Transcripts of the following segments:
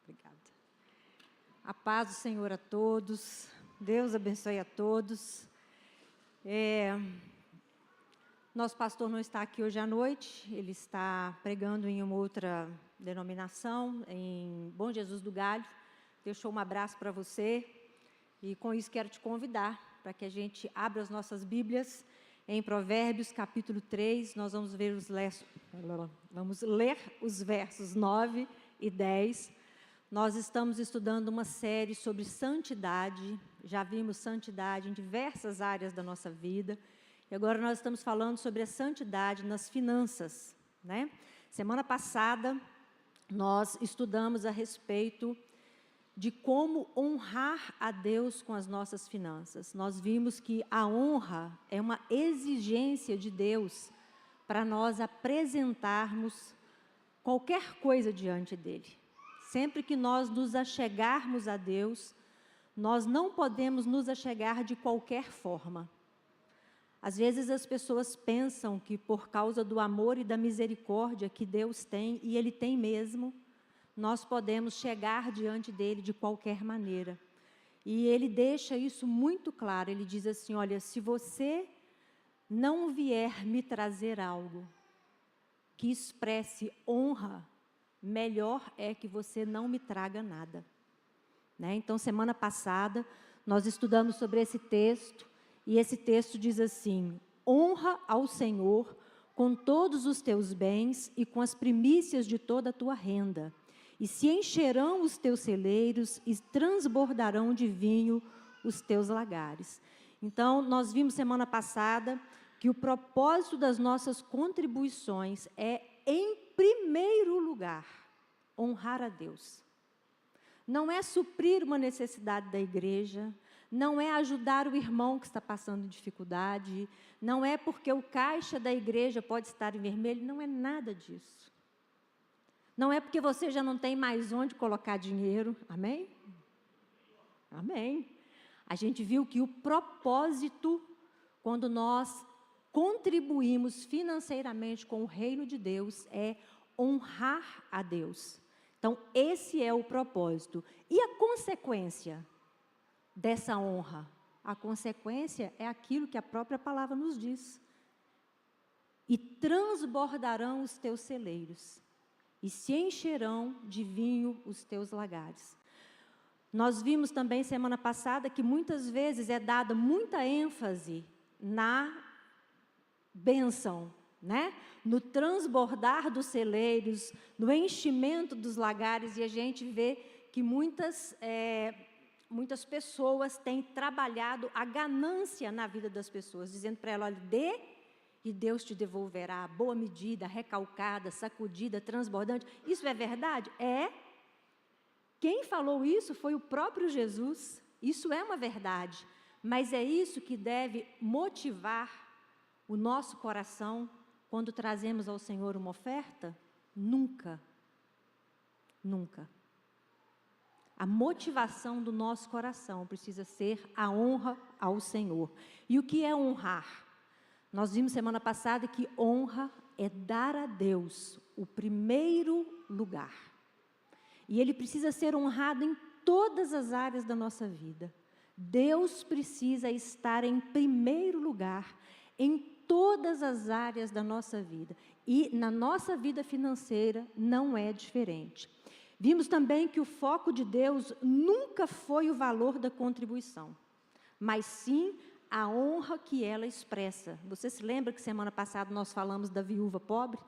Obrigada. A paz do Senhor a todos. Deus abençoe a todos. Nosso pastor não está aqui hoje à noite. Ele está pregando em uma outra denominação, em Bom Jesus do Galho. Deixou um abraço para você. E com isso quero te convidar para que a gente abra as nossas Bíblias em Provérbios, capítulo 3. Nós vamos ler os versos 9 e 10. Nós estamos estudando uma série sobre santidade. Já vimos santidade em diversas áreas da nossa vida. E agora nós estamos falando sobre a santidade nas finanças, né? Semana passada, nós estudamos a respeito de como honrar a Deus com as nossas finanças. Nós vimos que a honra é uma exigência de Deus para nós apresentarmos qualquer coisa diante dEle. Sempre que nós nos achegarmos a Deus, nós não podemos nos achegar de qualquer forma. Às vezes as pessoas pensam que por causa do amor e da misericórdia que Deus tem, e Ele tem mesmo, nós podemos chegar diante dEle de qualquer maneira. E Ele deixa isso muito claro. Ele diz assim, olha, se você não vier me trazer algo que expresse honra, melhor é que você não me traga nada. Né? Então, semana passada, nós estudamos sobre esse texto, e esse texto diz assim, honra ao Senhor com todos os teus bens e com as primícias de toda a tua renda, e se encherão os teus celeiros e transbordarão de vinho os teus lagares. Então, nós vimos semana passada que o propósito das nossas contribuições é, em primeiro lugar, honrar a Deus. Não é suprir uma necessidade da igreja, não é ajudar o irmão que está passando dificuldade, não é porque o caixa da igreja pode estar em vermelho, não é nada disso. Não é porque você já não tem mais onde colocar dinheiro, amém? Amém. A gente viu que o propósito, quando nós contribuímos financeiramente com o reino de Deus, é honrar a Deus. Então, esse é o propósito. E a consequência dessa honra? A consequência é aquilo que a própria palavra nos diz. E transbordarão os teus celeiros, e se encherão de vinho os teus lagares. Nós vimos também semana passada que muitas vezes é dada muita ênfase na bênção, né? No transbordar dos celeiros, no enchimento dos lagares, e a gente vê que muitas pessoas têm trabalhado a ganância na vida das pessoas, dizendo para ela, olha, dê e Deus te devolverá, boa medida, recalcada, sacudida, transbordante. Isso é verdade? É. Quem falou isso foi o próprio Jesus. Isso é uma verdade, mas é isso que deve motivar o nosso coração quando trazemos ao Senhor uma oferta? Nunca. Nunca. A motivação do nosso coração precisa ser a honra ao Senhor. E o que é honrar? Nós vimos semana passada que honra é dar a Deus o primeiro lugar. E Ele precisa ser honrado em todas as áreas da nossa vida. Deus precisa estar em primeiro lugar em todas as áreas da nossa vida. E na nossa vida financeira não é diferente. Vimos também que o foco de Deus nunca foi o valor da contribuição, mas sim a honra que ela expressa. Você se lembra que semana passada nós falamos da viúva pobre?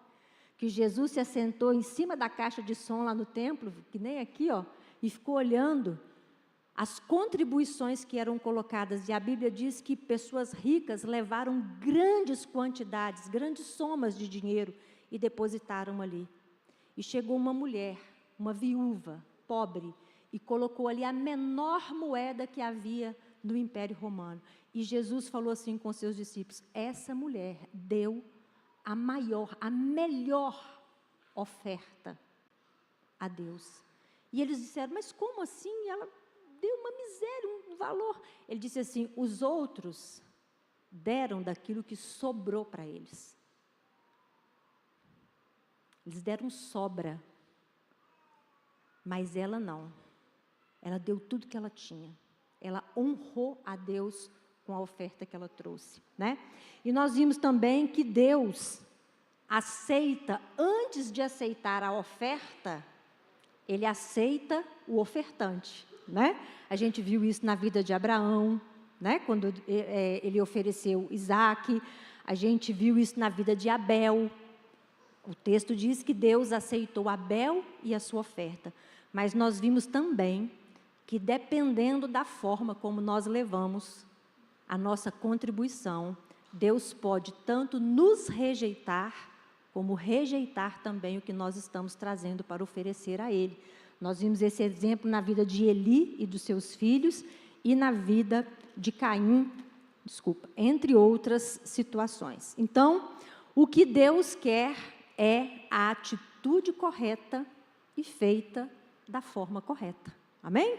Que Jesus se assentou em cima da caixa de som lá no templo, que nem aqui, ó, e ficou olhando as contribuições que eram colocadas. E a Bíblia diz que pessoas ricas levaram grandes quantidades, grandes somas de dinheiro e depositaram ali. E chegou uma mulher, uma viúva pobre, e colocou ali a menor moeda que havia no Império Romano. E Jesus falou assim com seus discípulos, essa mulher deu a maior, a melhor oferta a Deus. E eles disseram, mas como assim? Ela deu uma miséria, um valor. Ele disse assim, os outros deram daquilo que sobrou para eles. Eles deram sobra. Mas ela não. Ela deu tudo que ela tinha. Ela honrou a Deus com a oferta que ela trouxe, né? E nós vimos também que Deus aceita, antes de aceitar a oferta, Ele aceita o ofertante, né? A gente viu isso na vida de Abraão, né? Quando ele ofereceu Isaque. A gente viu isso na vida de Abel. O texto diz que Deus aceitou Abel e a sua oferta. Mas nós vimos também que, dependendo da forma como nós levamos a nossa contribuição, Deus pode tanto nos rejeitar, como rejeitar também o que nós estamos trazendo para oferecer a Ele. Nós vimos esse exemplo na vida de Eli e dos seus filhos e na vida de Caim, entre outras situações. Então, o que Deus quer é a atitude correta e feita da forma correta. Amém?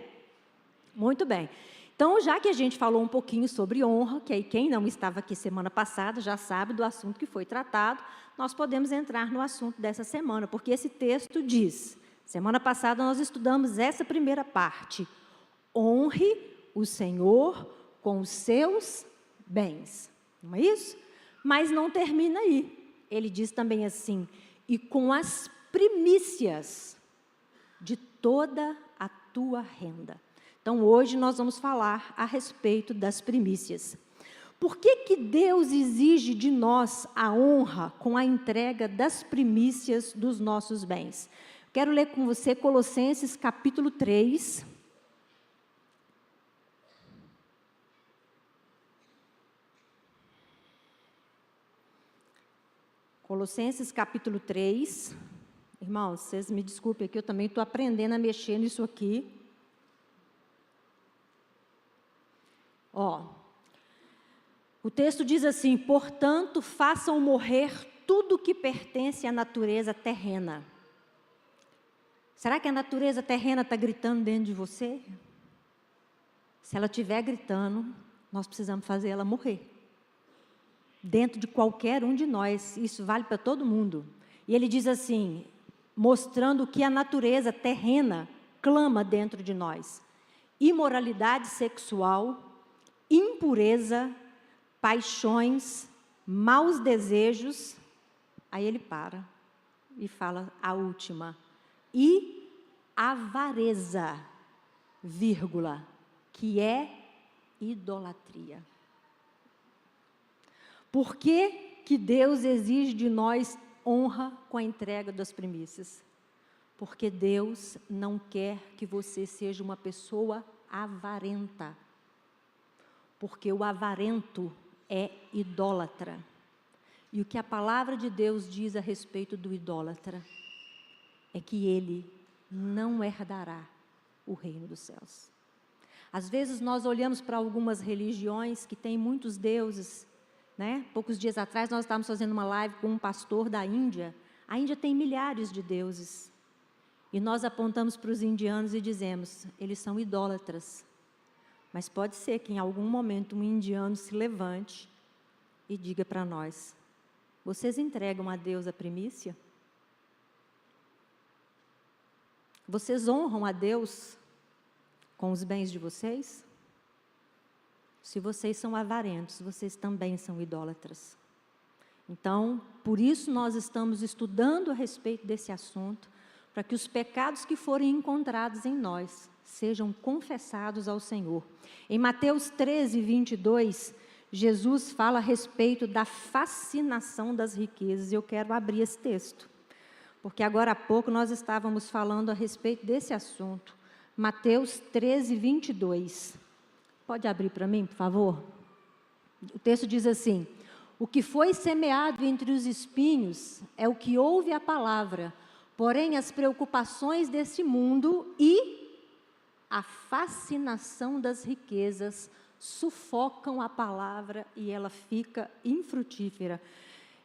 Muito bem. Então, já que a gente falou um pouquinho sobre honra, que aí quem não estava aqui semana passada já sabe do assunto que foi tratado, nós podemos entrar no assunto dessa semana, porque esse texto diz, semana passada nós estudamos essa primeira parte, honre o Senhor com os seus bens, não é isso? Mas não termina aí, ele diz também assim, e com as primícias de toda a tua renda. Então, hoje nós vamos falar a respeito das primícias. Por que Deus exige de nós a honra com a entrega das primícias dos nossos bens? Quero ler com você Colossenses capítulo 3. Colossenses capítulo 3. Irmãos, vocês me desculpem aqui, eu também estou aprendendo a mexer nisso aqui. O texto diz assim, portanto, façam morrer tudo que pertence à natureza terrena. Será que a natureza terrena está gritando dentro de você? Se ela estiver gritando, nós precisamos fazer ela morrer. Dentro de qualquer um de nós, isso vale para todo mundo. E ele diz assim, mostrando que a natureza terrena clama dentro de nós. Imoralidade sexual, impureza, paixões, maus desejos. Aí ele para e fala a última. E avareza, vírgula, que é idolatria. Por que Deus exige de nós honra com a entrega das primícias? Porque Deus não quer que você seja uma pessoa avarenta. Porque o avarento é idólatra. E o que a palavra de Deus diz a respeito do idólatra é que ele não herdará o reino dos céus. Às vezes nós olhamos para algumas religiões que têm muitos deuses, né? Poucos dias atrás nós estávamos fazendo uma live com um pastor da Índia. A Índia tem milhares de deuses. E nós apontamos para os indianos e dizemos, eles são idólatras. Mas pode ser que em algum momento um indiano se levante e diga para nós, vocês entregam a Deus a primícia? Vocês honram a Deus com os bens de vocês? Se vocês são avarentos, vocês também são idólatras. Então, por isso nós estamos estudando a respeito desse assunto, para que os pecados que forem encontrados em nós sejam confessados ao Senhor. Em Mateus 13, 22, Jesus fala a respeito da fascinação das riquezas. Eu quero abrir esse texto, porque agora há pouco nós estávamos falando a respeito desse assunto. Mateus 13, 22. Pode abrir para mim, por favor? O texto diz assim, o que foi semeado entre os espinhos é o que ouve a palavra, porém as preocupações desse mundo e a fascinação das riquezas sufocam a palavra e ela fica infrutífera.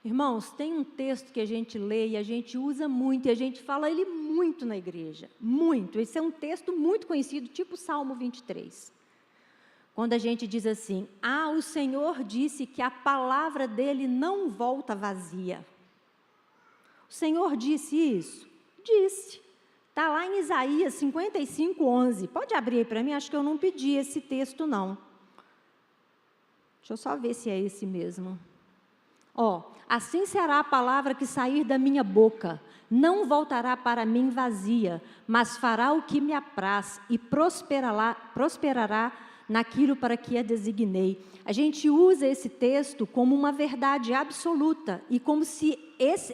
Irmãos, tem um texto que a gente lê e a gente usa muito, e a gente fala ele muito na igreja, muito. Esse é um texto muito conhecido, tipo Salmo 23. Quando a gente diz assim, o Senhor disse que a palavra dele não volta vazia. O Senhor disse isso? Disse. Está lá em Isaías 55, 11. Pode abrir aí para mim? Acho que eu não pedi esse texto, não. Deixa eu só ver se é esse mesmo. Assim será a palavra que sair da minha boca. Não voltará para mim vazia, mas fará o que me apraz e prosperará naquilo para que a designei. A gente usa esse texto como uma verdade absoluta e como se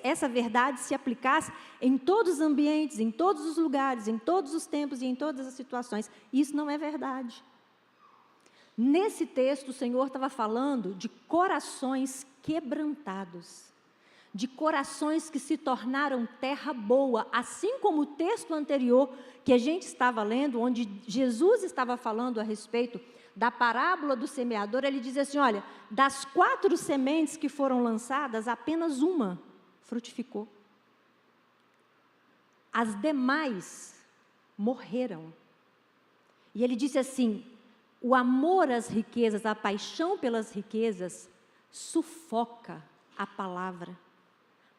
essa verdade se aplicasse em todos os ambientes, em todos os lugares, em todos os tempos e em todas as situações. Isso não é verdade. Nesse texto, o Senhor estava falando de corações quebrantados, de corações que se tornaram terra boa, assim como o texto anterior que a gente estava lendo, onde Jesus estava falando a respeito da parábola do semeador. Ele diz assim, olha, das 4 sementes que foram lançadas, apenas uma frutificou. As demais morreram. E ele disse assim, o amor às riquezas, a paixão pelas riquezas, sufoca a palavra,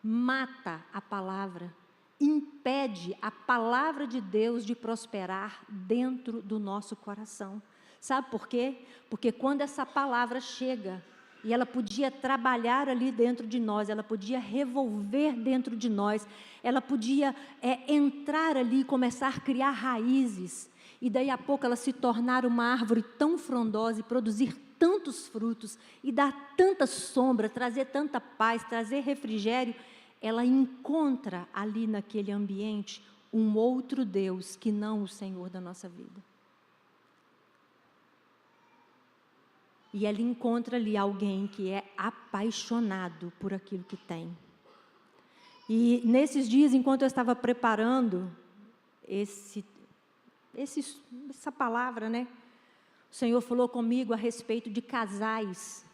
mata a palavra, impede a palavra de Deus de prosperar dentro do nosso coração. Sabe por quê? Porque quando essa palavra chega, e ela podia trabalhar ali dentro de nós, ela podia revolver dentro de nós, ela podia entrar ali e começar a criar raízes, e daí a pouco ela se tornar uma árvore tão frondosa e produzir tantos frutos, e dar tanta sombra, trazer tanta paz, trazer refrigério, ela encontra ali naquele ambiente um outro Deus que não o Senhor da nossa vida. E ela encontra ali alguém que é apaixonado por aquilo que tem. E nesses dias, enquanto eu estava preparando essa palavra, né? O Senhor falou comigo a respeito de casais.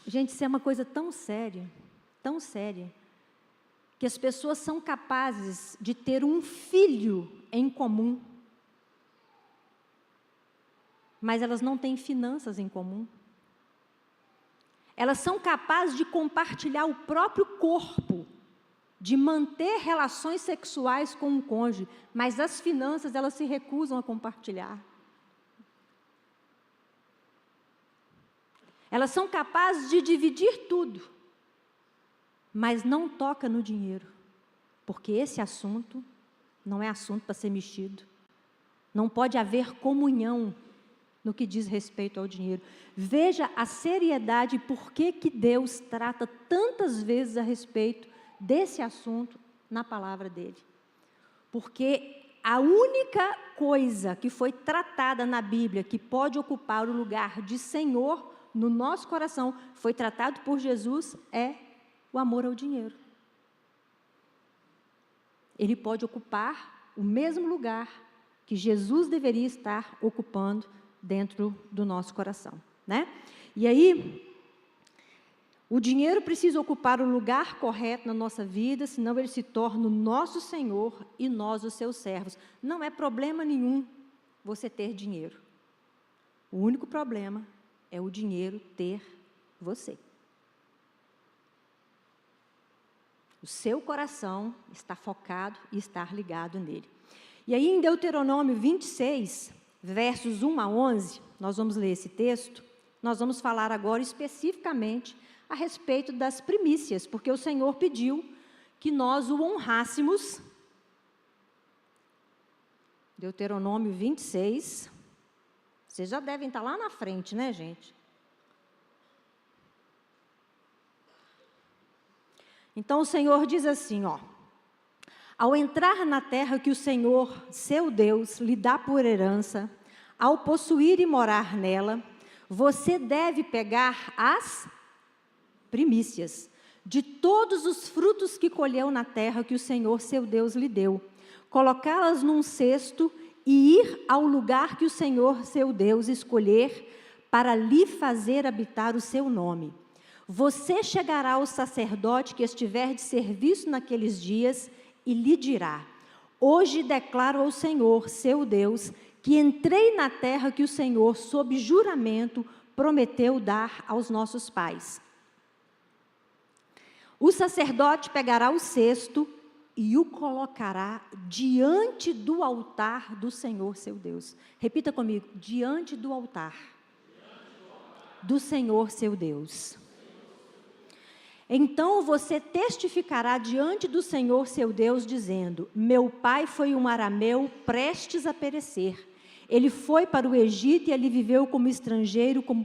Gente, isso é uma coisa tão séria, que as pessoas são capazes de ter um filho em comum, mas elas não têm finanças em comum. Elas são capazes de compartilhar o próprio corpo, de manter relações sexuais com um cônjuge, mas as finanças elas se recusam a compartilhar. Elas são capazes de dividir tudo, mas não toca no dinheiro, porque esse assunto não é assunto para ser mexido. Não pode haver comunhão no que diz respeito ao dinheiro. Veja a seriedade, por que Deus trata tantas vezes a respeito desse assunto na palavra dele. Porque a única coisa que foi tratada na Bíblia que pode ocupar o lugar de Senhor no nosso coração, foi tratado por Jesus, é o amor ao dinheiro. Ele pode ocupar o mesmo lugar que Jesus deveria estar ocupando dentro do nosso coração, né? E aí, o dinheiro precisa ocupar o lugar correto na nossa vida, senão ele se torna o nosso Senhor e nós os seus servos. Não é problema nenhum você ter dinheiro. O único problema é o dinheiro ter você. O seu coração está focado e estar ligado nele. E aí em Deuteronômio 26, versos 1 a 11, nós vamos ler esse texto, nós vamos falar agora especificamente a respeito das primícias, porque o Senhor pediu que nós o honrássemos. Deuteronômio 26, vocês já devem estar lá na frente, né, gente? Então o Senhor diz assim, ao entrar na terra que o Senhor, seu Deus, lhe dá por herança, ao possuir e morar nela, você deve pegar as primícias de todos os frutos que colheu na terra que o Senhor, seu Deus, lhe deu, colocá-las num cesto e ir ao lugar que o Senhor, seu Deus, escolher para lhe fazer habitar o seu nome. Você chegará ao sacerdote que estiver de serviço naqueles dias e lhe dirá: hoje declaro ao Senhor, seu Deus, que entrei na terra que o Senhor, sob juramento, prometeu dar aos nossos pais. O sacerdote pegará o cesto e o colocará diante do altar do Senhor seu Deus. Repita comigo, diante do altar do Senhor seu Deus. Então você testificará diante do Senhor seu Deus, dizendo: meu pai foi um arameu prestes a perecer. Ele foi para o Egito e ali viveu como estrangeiro, com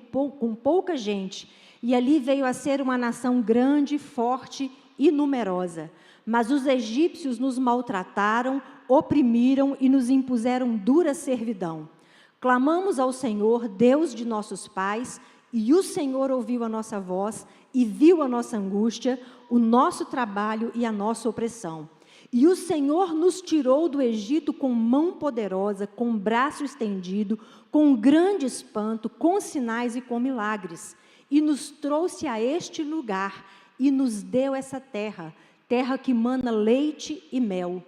pouca gente. E ali veio a ser uma nação grande, forte e numerosa. Mas os egípcios nos maltrataram, oprimiram e nos impuseram dura servidão. Clamamos ao Senhor, Deus de nossos pais, e o Senhor ouviu a nossa voz e viu a nossa angústia, o nosso trabalho e a nossa opressão. E o Senhor nos tirou do Egito com mão poderosa, com braço estendido, com grande espanto, com sinais e com milagres. E nos trouxe a este lugar e nos deu essa terra, terra que mana leite e mel.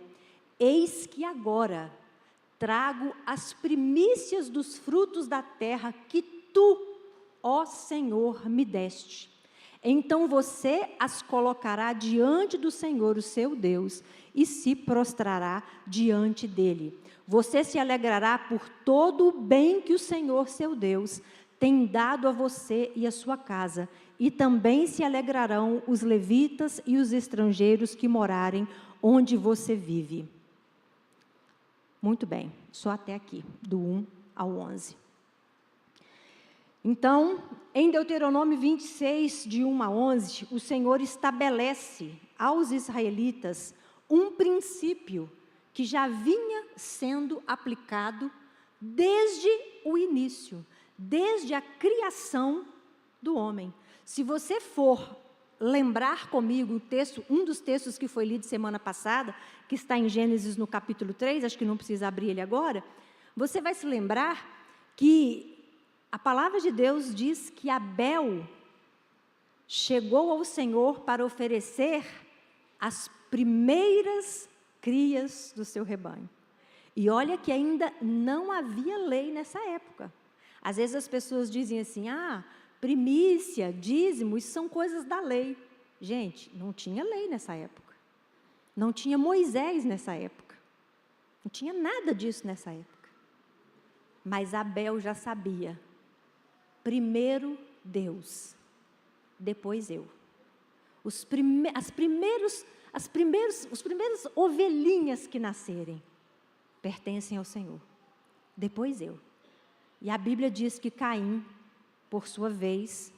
Eis que agora trago as primícias dos frutos da terra que tu, ó Senhor, me deste. Então você as colocará diante do Senhor, o seu Deus, e se prostrará diante dele. Você se alegrará por todo o bem que o Senhor, seu Deus, tem dado a você e a sua casa, e também se alegrarão os levitas e os estrangeiros que morarem onde você vive. Muito bem, só até aqui, do 1 ao 11. Então, em Deuteronômio 26, de 1 a 11, o Senhor estabelece aos israelitas um princípio que já vinha sendo aplicado desde o início, desde a criação do homem. Se você for lembrar comigo o texto, um dos textos que foi lido semana passada, que está em Gênesis no capítulo 3, acho que não precisa abrir ele agora, você vai se lembrar que a palavra de Deus diz que Abel chegou ao Senhor para oferecer as primeiras crias do seu rebanho. E olha que ainda não havia lei nessa época. Às vezes as pessoas dizem assim, primícia, dízimo, isso são coisas da lei. Gente, não tinha lei nessa época. Não tinha Moisés nessa época. Não tinha nada disso nessa época. Mas Abel já sabia. Primeiro Deus, depois eu. Os primeiras ovelhinhas que nascerem pertencem ao Senhor, depois eu. E a Bíblia diz que Caim, por sua vez,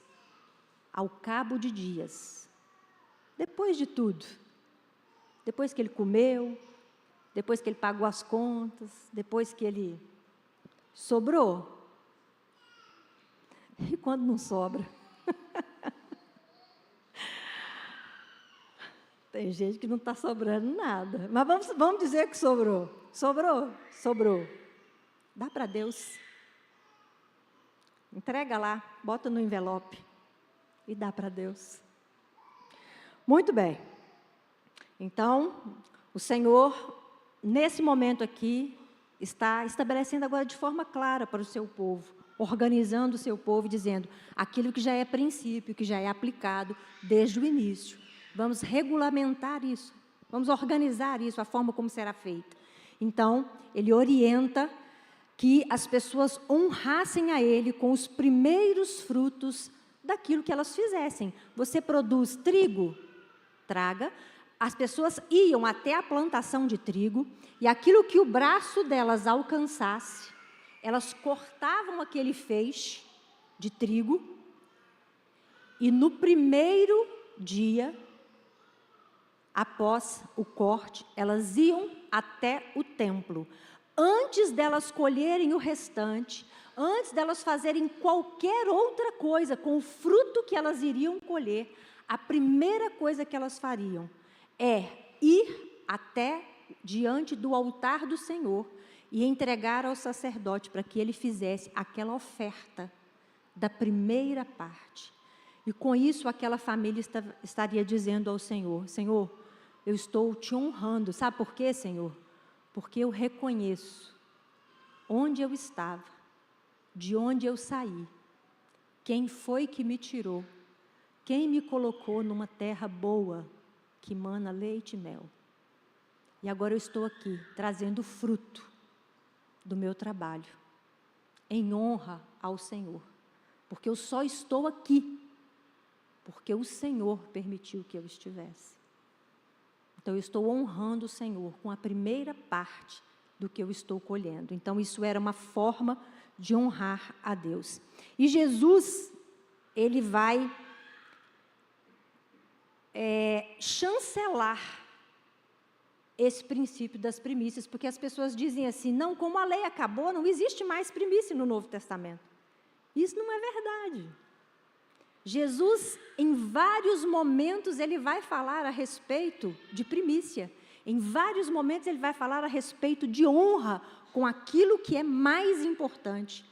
ao cabo de dias, depois de tudo, depois que ele comeu, depois que ele pagou as contas, depois que ele sobrou. E quando não sobra? Tem gente que não está sobrando nada. Mas vamos dizer que sobrou. Sobrou. Dá para Deus. Entrega lá, bota no envelope e dá para Deus. Muito bem. Então, o Senhor, nesse momento aqui, está estabelecendo agora de forma clara para o seu povo, organizando o seu povo, dizendo aquilo que já é princípio, que já é aplicado desde o início. Vamos regulamentar isso, vamos organizar isso, a forma como será feita. Então, ele orienta que as pessoas honrassem a ele com os primeiros frutos daquilo que elas fizessem. Você produz trigo? Traga. As pessoas iam até a plantação de trigo, e aquilo que o braço delas alcançasse, elas cortavam aquele feixe de trigo, e no primeiro dia, após o corte, elas iam até o templo. Antes delas colherem o restante, antes delas fazerem qualquer outra coisa com o fruto que elas iriam colher, a primeira coisa que elas fariam é ir até diante do altar do Senhor e entregar ao sacerdote para que ele fizesse aquela oferta da primeira parte. E com isso aquela família estaria dizendo ao Senhor: Senhor, eu estou te honrando. Sabe por quê, Senhor? Porque eu reconheço onde eu estava, de onde eu saí, quem foi que me tirou, quem me colocou numa terra boa, que mana leite e mel. E agora eu estou aqui, trazendo fruto do meu trabalho, em honra ao Senhor. Porque eu só estou aqui, porque o Senhor permitiu que eu estivesse. Então, eu estou honrando o Senhor com a primeira parte do que eu estou colhendo. Então, isso era uma forma de honrar a Deus. E Jesus, ele vai chancelar esse princípio das primícias, porque as pessoas dizem assim, não, como a lei acabou, não existe mais primícia no Novo Testamento. Isso não é verdade. Jesus, em vários momentos, ele vai falar a respeito de primícia. Em vários momentos, ele vai falar a respeito de honra com aquilo que é mais importante,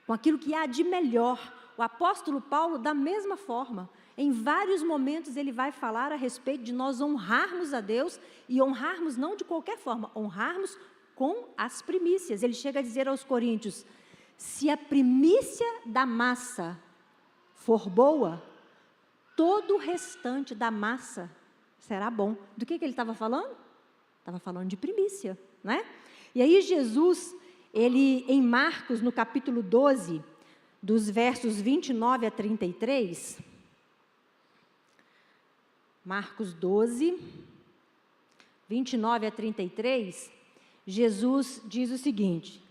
com aquilo que há de melhor. O apóstolo Paulo, da mesma forma, em vários momentos, ele vai falar a respeito de nós honrarmos a Deus, e honrarmos não de qualquer forma, honrarmos com as primícias. Ele chega a dizer aos coríntios, se a primícia da massa for boa, todo o restante da massa será bom. Do que ele estava falando? Estava falando de primícia, né? E aí Jesus, ele em Marcos, no capítulo 12, dos versos 29 a 33, Marcos 12, 29 a 33, Jesus diz o seguinte,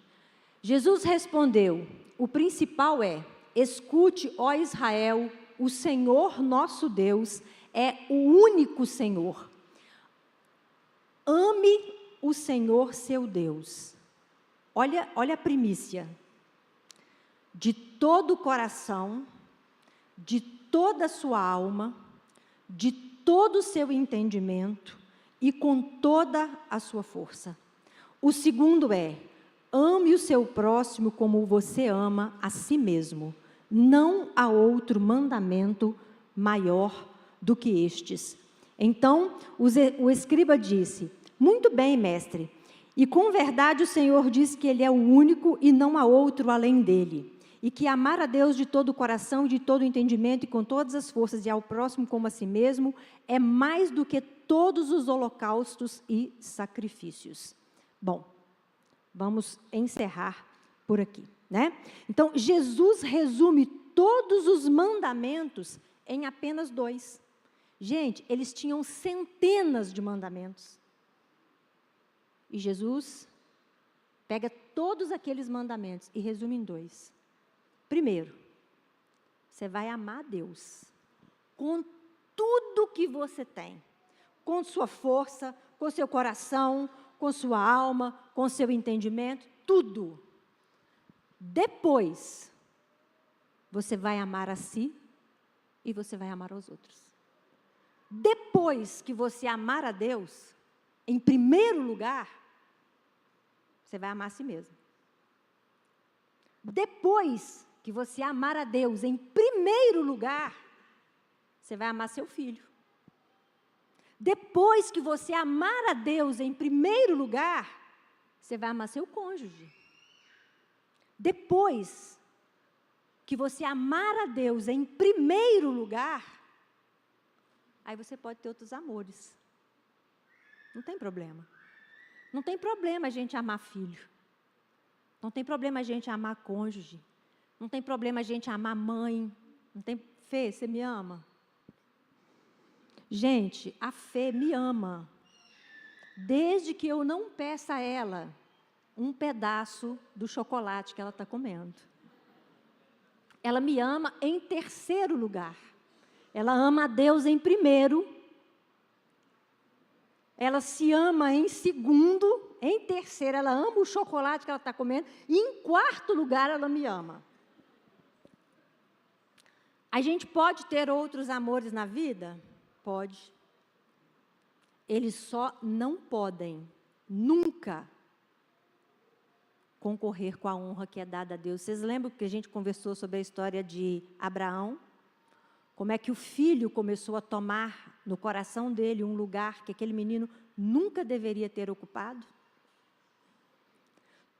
Jesus respondeu, o principal é, escute, ó Israel, o Senhor nosso Deus é o único Senhor. Ame o Senhor seu Deus. Olha a primícia. De todo o coração, de toda a sua alma, de todo o seu entendimento e com toda a sua força. O segundo é, ame o seu próximo como você ama a si mesmo. Não há outro mandamento maior do que estes. Então, o escriba disse, muito bem, mestre, e com verdade o Senhor diz que Ele é o único e não há outro além dele, e que amar a Deus de todo o coração, de todo o entendimento e com todas as forças e ao próximo como a si mesmo, é mais do que todos os holocaustos e sacrifícios. Bom, vamos encerrar por aqui, né? Então, Jesus resume todos os mandamentos em apenas 2. Gente, eles tinham centenas de mandamentos. E Jesus pega todos aqueles mandamentos e resume em 2. Primeiro, você vai amar a Deus com tudo que você tem, com sua força, com seu coração, com sua alma, com seu entendimento, tudo. Depois, você vai amar a si e você vai amar aos outros. Depois que você amar a Deus, em primeiro lugar, você vai amar a si mesmo. Depois que você amar a Deus em primeiro lugar, você vai amar seu filho. Depois que você amar a Deus em primeiro lugar, você vai amar seu cônjuge. Depois que você amar a Deus em primeiro lugar, aí você pode ter outros amores. Não tem problema. Não tem problema a gente amar filho. Não tem problema a gente amar cônjuge. Não tem problema a gente amar mãe. Não tem... Fê, você me ama? Gente, a Fê me ama. Desde que eu não peça a ela um pedaço do chocolate que ela está comendo. Ela me ama em terceiro lugar. Ela ama a Deus em primeiro. Ela se ama em segundo. Em terceiro, ela ama o chocolate que ela está comendo. E em quarto lugar, ela me ama. A gente pode ter outros amores na vida? Pode. Eles só não podem, nunca, concorrer com a honra que é dada a Deus. Vocês lembram que a gente conversou sobre a história de Abraão? Como é que o filho começou a tomar no coração dele um lugar que aquele menino nunca deveria ter ocupado?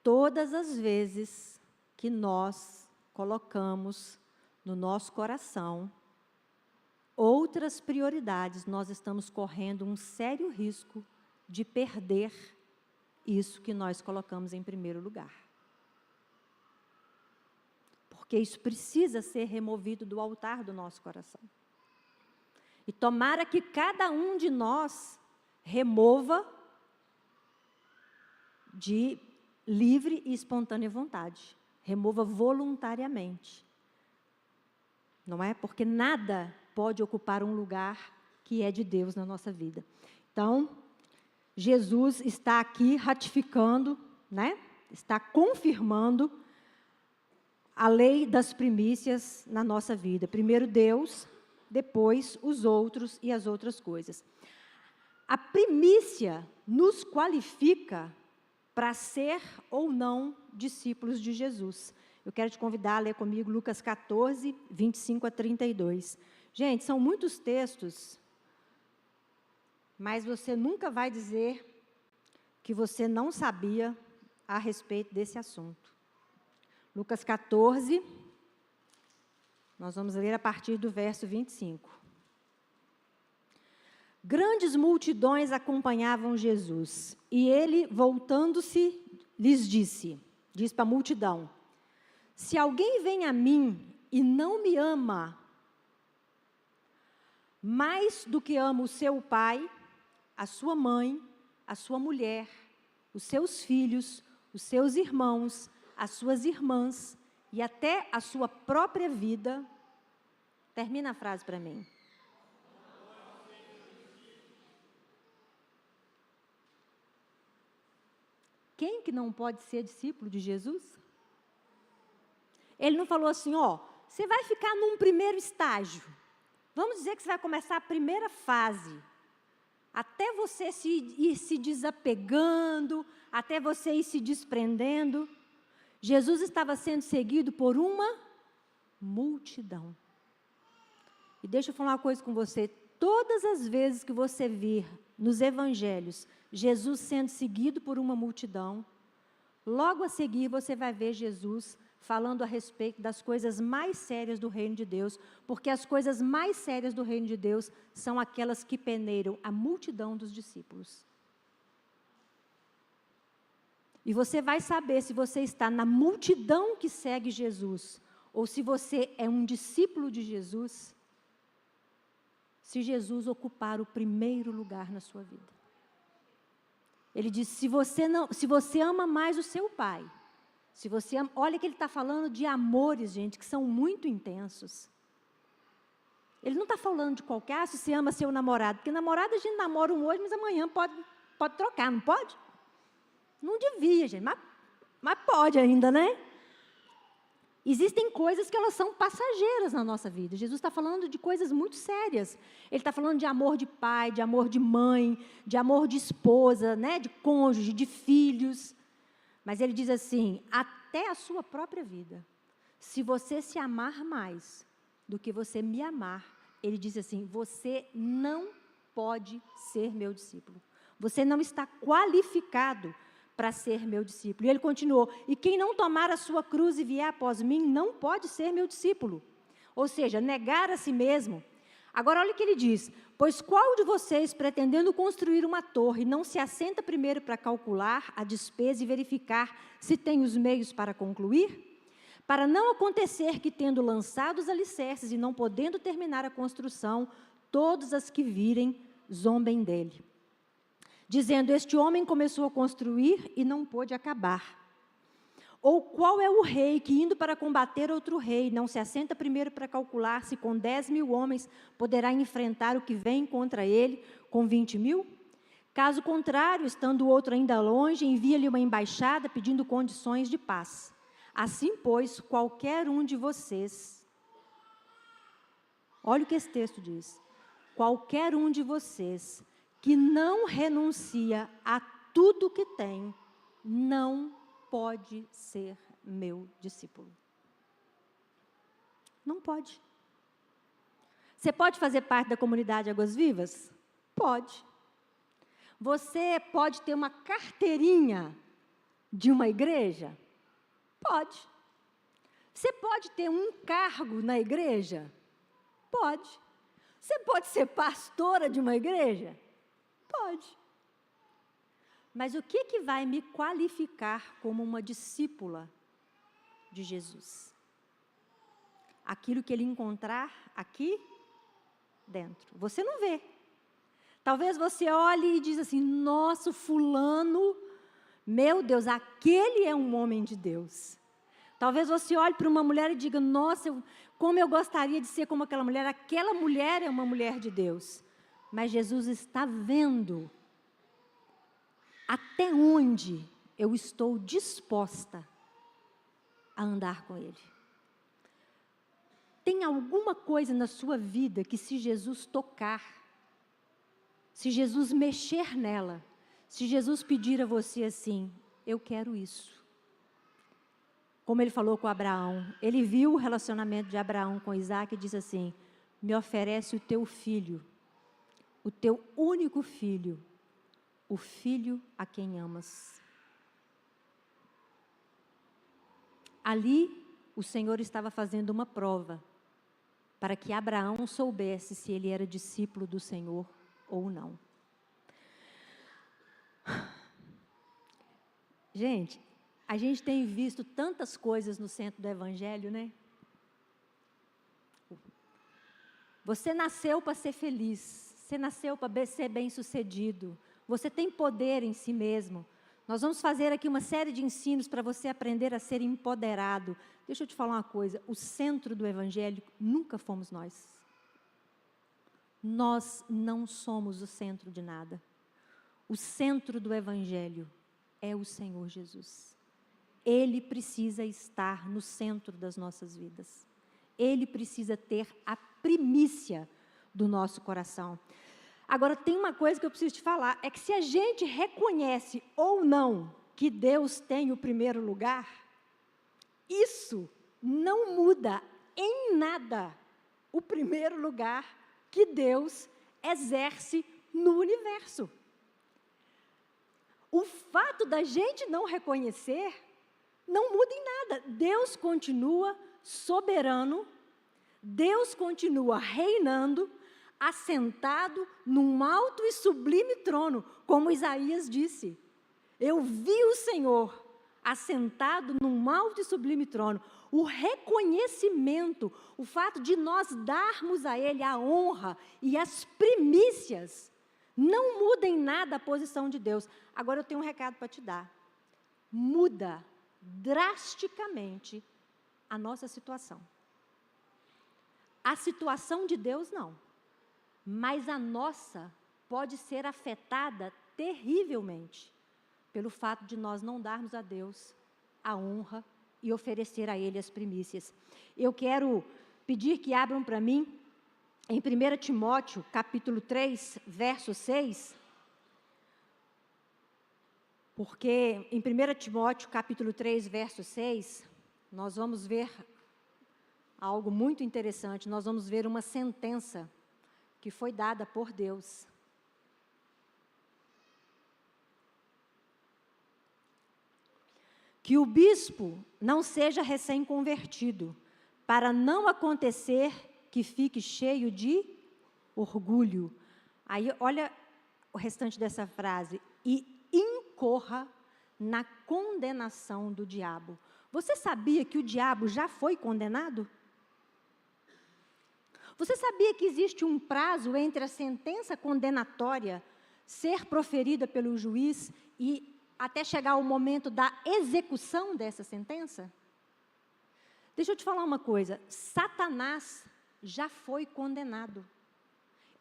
Todas as vezes que nós colocamos no nosso coração outras prioridades, nós estamos correndo um sério risco de perder isso que nós colocamos em primeiro lugar. Porque isso precisa ser removido do altar do nosso coração. E tomara que cada um de nós remova de livre e espontânea vontade. Remova voluntariamente. Não é? Porque nada pode ocupar um lugar que é de Deus na nossa vida. Então, Jesus está aqui ratificando, né? Está confirmando a lei das primícias na nossa vida. Primeiro Deus, depois os outros e as outras coisas. A primícia nos qualifica para ser ou não discípulos de Jesus. Eu quero te convidar a ler comigo Lucas 14, 25 a 32. Gente, são muitos textos, mas você nunca vai dizer que você não sabia a respeito desse assunto. Lucas 14, nós vamos ler a partir do verso 25. Grandes multidões acompanhavam Jesus, e ele, voltando-se, lhes diz para a multidão: se alguém vem a mim e não me ama mais do que ama o seu pai, a sua mãe, a sua mulher, os seus filhos, os seus irmãos, as suas irmãs e até a sua própria vida, termina a frase para mim. Quem que não pode ser discípulo de Jesus? Ele não falou assim, ó, você vai ficar num primeiro estágio. Vamos dizer que você vai começar a primeira fase. Até você ir se desapegando, até você ir se desprendendo. Jesus estava sendo seguido por uma multidão. E deixa eu falar uma coisa com você. Todas as vezes que você vir nos evangelhos Jesus sendo seguido por uma multidão, logo a seguir você vai ver Jesus falando a respeito das coisas mais sérias do reino de Deus, porque as coisas mais sérias do reino de Deus são aquelas que peneiram a multidão dos discípulos. E você vai saber se você está na multidão que segue Jesus, ou se você é um discípulo de Jesus, se Jesus ocupar o primeiro lugar na sua vida. Ele diz, se você ama mais o seu pai, se você ama, olha que ele está falando de amores, gente, que são muito intensos. Ele não está falando de qualquer, se você ama seu namorado, porque namorado a gente namora um hoje, mas amanhã pode trocar, não pode? Não devia, gente, mas pode ainda, né? Existem coisas que elas são passageiras na nossa vida. Jesus está falando de coisas muito sérias. Ele está falando de amor de pai, de amor de mãe, de amor de esposa, né? De cônjuge, de filhos. Mas ele diz assim, até a sua própria vida. Se você se amar mais do que você me amar, ele diz assim, você não pode ser meu discípulo. Você não está qualificado para ser meu discípulo. E ele continuou, e quem não tomar a sua cruz e vier após mim, não pode ser meu discípulo. Ou seja, negar a si mesmo. Agora olha o que ele diz, pois qual de vocês, pretendendo construir uma torre, não se assenta primeiro para calcular a despesa e verificar se tem os meios para concluir? Para não acontecer que, tendo lançado os alicerces e não podendo terminar a construção, todos as que virem zombem dele. Dizendo, este homem começou a construir e não pôde acabar. Ou qual é o rei que, indo para combater outro rei, não se assenta primeiro para calcular se com 10.000 homens poderá enfrentar o que vem contra ele com 20.000? Caso contrário, estando o outro ainda longe, envia-lhe uma embaixada pedindo condições de paz. Assim, pois, qualquer um de vocês, olha o que esse texto diz, qualquer um de vocês que não renuncia a tudo que tem, não pode ser meu discípulo. Não pode. Você pode fazer parte da comunidade Águas Vivas? Pode. Você pode ter uma carteirinha de uma igreja? Pode. Você pode ter um cargo na igreja? Pode. Você pode ser pastora de uma igreja? Pode. Mas o que vai me qualificar como uma discípula de Jesus? Aquilo que ele encontrar aqui dentro. Você não vê. Talvez você olhe e diz assim, nossa, fulano, meu Deus, aquele é um homem de Deus. Talvez você olhe para uma mulher e diga, nossa, como eu gostaria de ser como aquela mulher é uma mulher de Deus. Mas Jesus está vendo até onde eu estou disposta a andar com Ele. Tem alguma coisa na sua vida que se Jesus tocar, se Jesus mexer nela, se Jesus pedir a você assim, eu quero isso. Como ele falou com Abraão, ele viu o relacionamento de Abraão com Isaac e disse assim, me oferece o teu filho, o teu único filho, o filho a quem amas. Ali, o Senhor estava fazendo uma prova, para que Abraão soubesse se ele era discípulo do Senhor ou não. Gente, a gente tem visto tantas coisas no centro do Evangelho, né? Você nasceu para ser feliz, você nasceu para ser bem-sucedido, você tem poder em si mesmo. Nós vamos fazer aqui uma série de ensinos para você aprender a ser empoderado. Deixa eu te falar uma coisa, o centro do Evangelho nunca fomos nós. Nós não somos o centro de nada. O centro do Evangelho é o Senhor Jesus. Ele precisa estar no centro das nossas vidas. Ele precisa ter a primícia do nosso coração. Agora, tem uma coisa que eu preciso te falar, é que se a gente reconhece ou não que Deus tem o primeiro lugar, isso não muda em nada o primeiro lugar que Deus exerce no universo. O fato da gente não reconhecer não muda em nada. Deus continua soberano, Deus continua reinando, assentado num alto e sublime trono, como Isaías disse. Eu vi o Senhor assentado num alto e sublime trono. O reconhecimento, o fato de nós darmos a Ele a honra e as primícias, não muda em nada a posição de Deus. Agora eu tenho um recado para te dar. Muda drasticamente a nossa situação. A situação de Deus não, mas a nossa pode ser afetada terrivelmente pelo fato de nós não darmos a Deus a honra e oferecer a Ele as primícias. Eu quero pedir que abram para mim em 1 Timóteo, capítulo 3, verso 6, porque em 1 Timóteo, capítulo 3, verso 6, nós vamos ver algo muito interessante, nós vamos ver uma sentença que foi dada por Deus. Que o bispo não seja recém-convertido, para não acontecer que fique cheio de orgulho. Aí, olha o restante dessa frase. E incorra na condenação do diabo. Você sabia que o diabo já foi condenado? Você sabia que existe um prazo entre a sentença condenatória ser proferida pelo juiz e até chegar o momento da execução dessa sentença? Deixa eu te falar uma coisa, Satanás já foi condenado.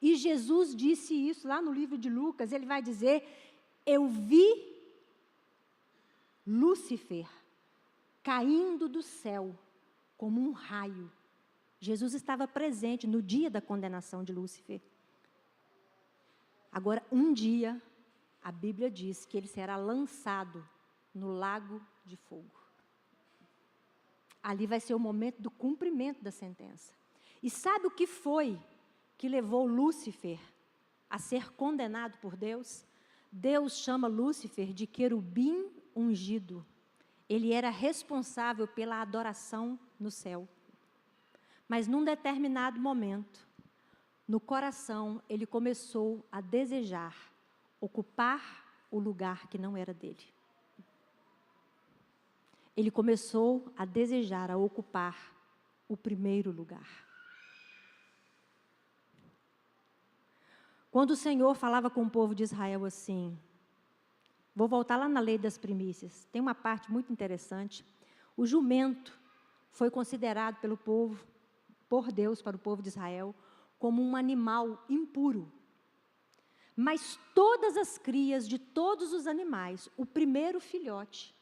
E Jesus disse isso lá no livro de Lucas, ele vai dizer, eu vi Lúcifer caindo do céu como um raio. Jesus estava presente no dia da condenação de Lúcifer. Agora, um dia, a Bíblia diz que ele será lançado no lago de fogo. Ali vai ser o momento do cumprimento da sentença. E sabe o que foi que levou Lúcifer a ser condenado por Deus? Deus chama Lúcifer de querubim ungido. Ele era responsável pela adoração no céu. Mas num determinado momento, no coração, ele começou a desejar ocupar o lugar que não era dele. Ele começou a desejar, a ocupar o primeiro lugar. Quando o Senhor falava com o povo de Israel assim, vou voltar lá na lei das primícias, tem uma parte muito interessante. O jumento foi considerado pelo povo, por Deus, para o povo de Israel, como um animal impuro. Mas todas as crias de todos os animais, o primeiro filhote,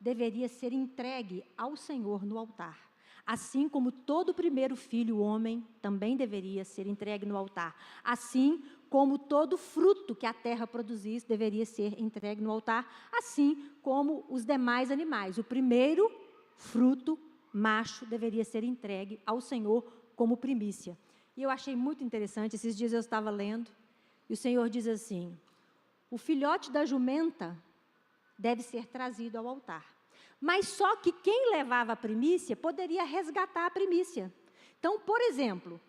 deveria ser entregue ao Senhor no altar. Assim como todo primeiro filho homem também deveria ser entregue no altar. Assim como todo fruto que a terra produzisse deveria ser entregue no altar. Assim como os demais animais. O primeiro fruto macho deveria ser entregue ao Senhor como primícia. E eu achei muito interessante, esses dias eu estava lendo, e o Senhor diz assim, o filhote da jumenta deve ser trazido ao altar. Mas só que quem levava a primícia poderia resgatar a primícia. Então, por exemplo,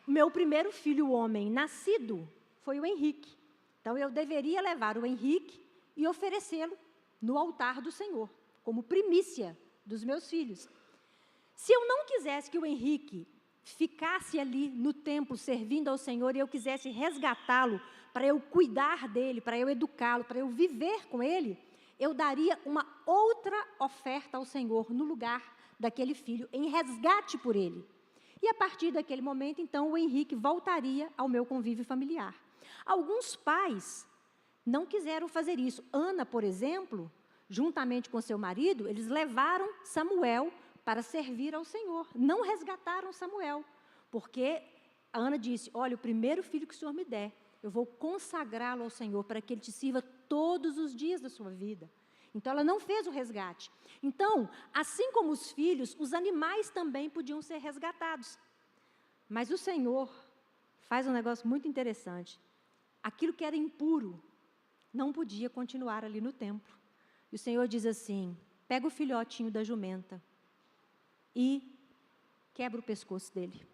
meu primeiro filho homem nascido foi o Henrique. Então, eu deveria levar o Henrique e oferecê-lo no altar do Senhor, como primícia dos meus filhos. Se eu não quisesse que o Henrique ficasse ali no templo servindo ao Senhor e eu quisesse resgatá-lo para eu cuidar dele, para eu educá-lo, para eu viver com ele, eu daria uma outra oferta ao Senhor no lugar daquele filho, em resgate por ele. E a partir daquele momento, então, o Henrique voltaria ao meu convívio familiar. Alguns pais não quiseram fazer isso. Ana, por exemplo, juntamente com seu marido, eles levaram Samuel para servir ao Senhor. Não resgataram Samuel, porque a Ana disse, olha, o primeiro filho que o Senhor me der, eu vou consagrá-lo ao Senhor para que ele te sirva todos os dias da sua vida. Então, ela não fez o resgate. Então, assim como os filhos, os animais também podiam ser resgatados. Mas o Senhor faz um negócio muito interessante. Aquilo que era impuro não podia continuar ali no templo. E o Senhor diz assim, pega o filhotinho da jumenta e quebra o pescoço dele.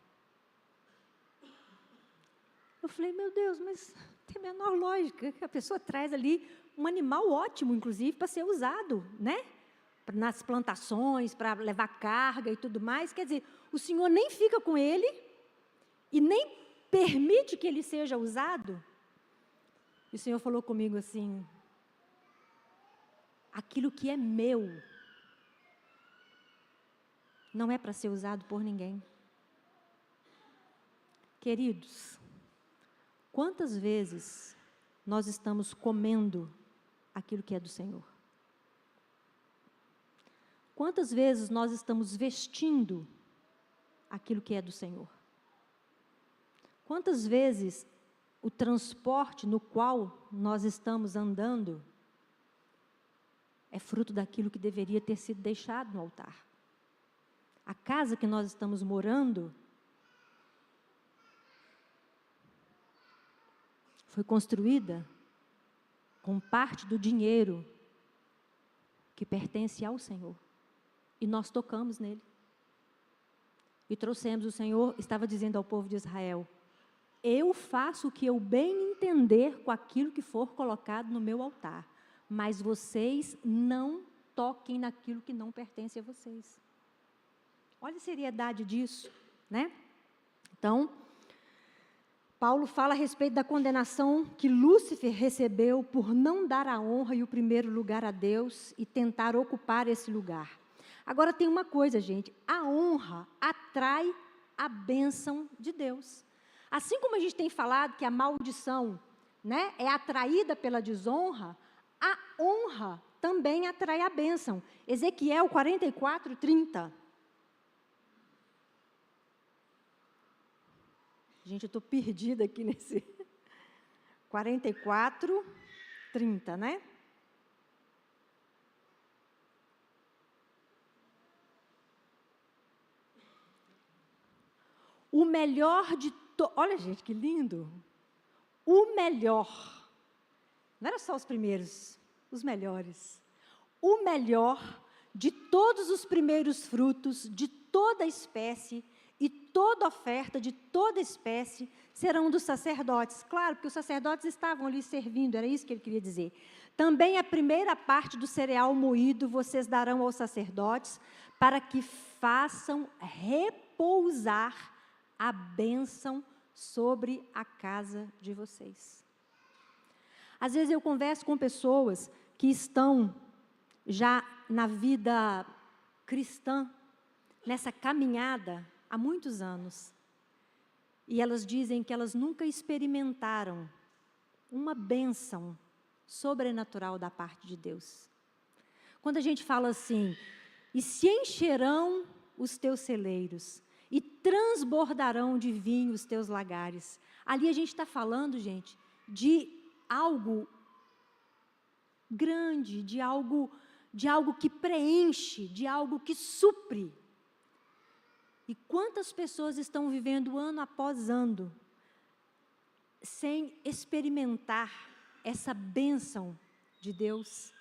Eu falei, meu Deus, mas tem a menor lógica que a pessoa traz ali um animal ótimo, inclusive, para ser usado, né? Nas plantações, para levar carga e tudo mais. Quer dizer, o Senhor nem fica com ele e nem permite que ele seja usado. E o Senhor falou comigo assim, aquilo que é meu não é para ser usado por ninguém. Queridos, quantas vezes nós estamos comendo aquilo que é do Senhor? Quantas vezes nós estamos vestindo aquilo que é do Senhor? Quantas vezes o transporte no qual nós estamos andando é fruto daquilo que deveria ter sido deixado no altar? A casa que nós estamos morando foi construída com parte do dinheiro que pertence ao Senhor. E nós tocamos nele. E trouxemos, o Senhor estava dizendo ao povo de Israel, eu faço o que eu bem entender com aquilo que for colocado no meu altar, mas vocês não toquem naquilo que não pertence a vocês. Olha a seriedade disso, né? Então, Paulo fala a respeito da condenação que Lúcifer recebeu por não dar a honra e o primeiro lugar a Deus e tentar ocupar esse lugar. Agora tem uma coisa, gente, a honra atrai a bênção de Deus. Assim como a gente tem falado que a maldição, né, é atraída pela desonra, a honra também atrai a bênção. Ezequiel 44, 30. Gente, eu estou perdida aqui nesse 44, 30, né? O melhor de olha, gente, que lindo. O melhor. Não era só os primeiros, os melhores. O melhor de todos os primeiros frutos, de toda espécie, e toda oferta de toda espécie serão dos sacerdotes. Claro, porque os sacerdotes estavam ali servindo, era isso que ele queria dizer. Também a primeira parte do cereal moído vocês darão aos sacerdotes, para que façam repousar a bênção sobre a casa de vocês. Às vezes eu converso com pessoas que estão já na vida cristã, nessa caminhada, há muitos anos. E elas dizem que elas nunca experimentaram uma bênção sobrenatural da parte de Deus. Quando a gente fala assim, e se encherão os teus celeiros, e transbordarão de vinho os teus lagares. Ali a gente está falando, gente, de algo grande, de algo que preenche, de algo que supre. E quantas pessoas estão vivendo ano após ano, sem experimentar essa bênção de Deus?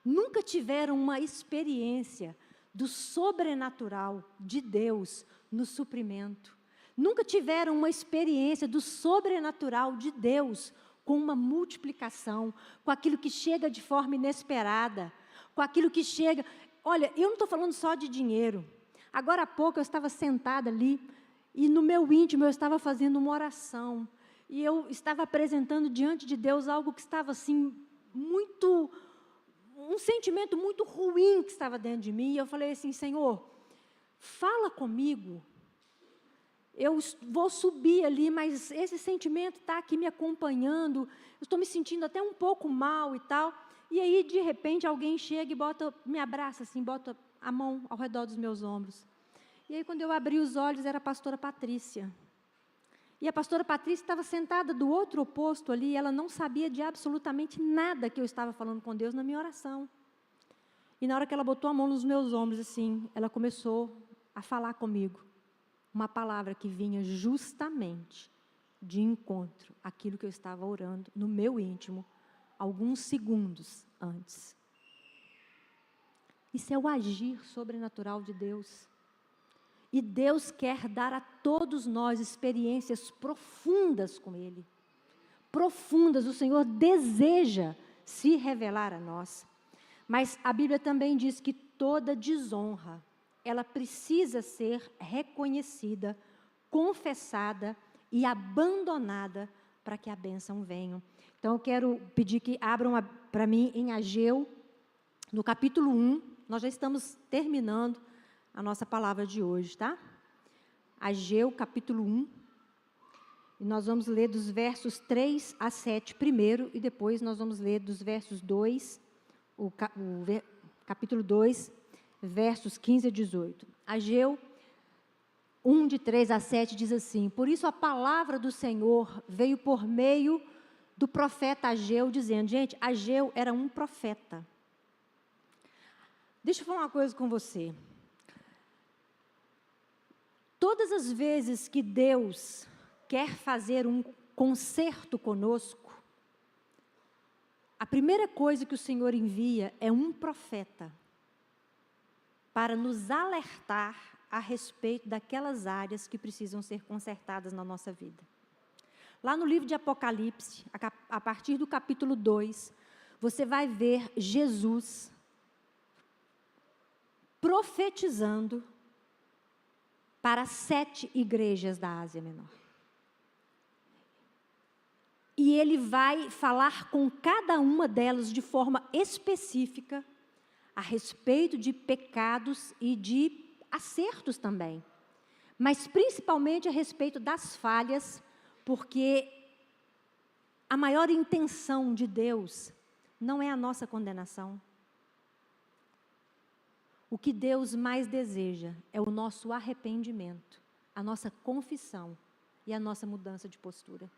Nunca tiveram uma experiência do sobrenatural de Deus no suprimento. Nunca tiveram uma experiência do sobrenatural de Deus com uma multiplicação, com aquilo que chega de forma inesperada, com aquilo que chega... Olha, eu não estou falando só de dinheiro. Agora há pouco eu estava sentada ali e no meu íntimo eu estava fazendo uma oração. E eu estava apresentando diante de Deus algo que estava assim, um sentimento muito ruim que estava dentro de mim. E eu falei assim, Senhor, fala comigo. Eu vou subir ali, mas esse sentimento está aqui me acompanhando. Eu estou me sentindo até um pouco mal e tal. E aí, de repente, alguém chega e me abraça assim, bota a mão ao redor dos meus ombros. E aí, quando eu abri os olhos, era a pastora Patrícia. E a pastora Patrícia estava sentada do outro oposto ali, e ela não sabia de absolutamente nada que eu estava falando com Deus na minha oração. E na hora que ela botou a mão nos meus ombros, assim, ela começou a falar comigo. Uma palavra que vinha justamente de encontro àquilo que eu estava orando no meu íntimo, alguns segundos antes. Isso é o agir sobrenatural de Deus. E Deus quer dar a todos nós experiências profundas com Ele. Profundas, o Senhor deseja se revelar a nós. Mas a Bíblia também diz que toda desonra, ela precisa ser reconhecida, confessada e abandonada para que a bênção venha. Então, eu quero pedir que abram para mim em Ageu, no capítulo 1, nós já estamos terminando a nossa palavra de hoje, tá? Ageu, capítulo 1, e nós vamos ler dos versos 3 a 7 primeiro, e depois nós vamos ler dos versos 2, capítulo 2, versos 15 a 18. Ageu 1, de 3 a 7, diz assim: Por isso a palavra do Senhor veio por meio do profeta Ageu, dizendo... Gente, Ageu era um profeta. Deixa eu falar uma coisa com você. Todas as vezes que Deus quer fazer um concerto conosco, a primeira coisa que o Senhor envia é um profeta para nos alertar a respeito daquelas áreas que precisam ser consertadas na nossa vida. Lá no livro de Apocalipse, a partir do capítulo 2, você vai ver Jesus profetizando para 7 igrejas da Ásia Menor. E ele vai falar com cada uma delas de forma específica a respeito de pecados e de acertos também. Mas principalmente a respeito das falhas, porque a maior intenção de Deus não é a nossa condenação. O que Deus mais deseja é o nosso arrependimento, a nossa confissão e a nossa mudança de postura.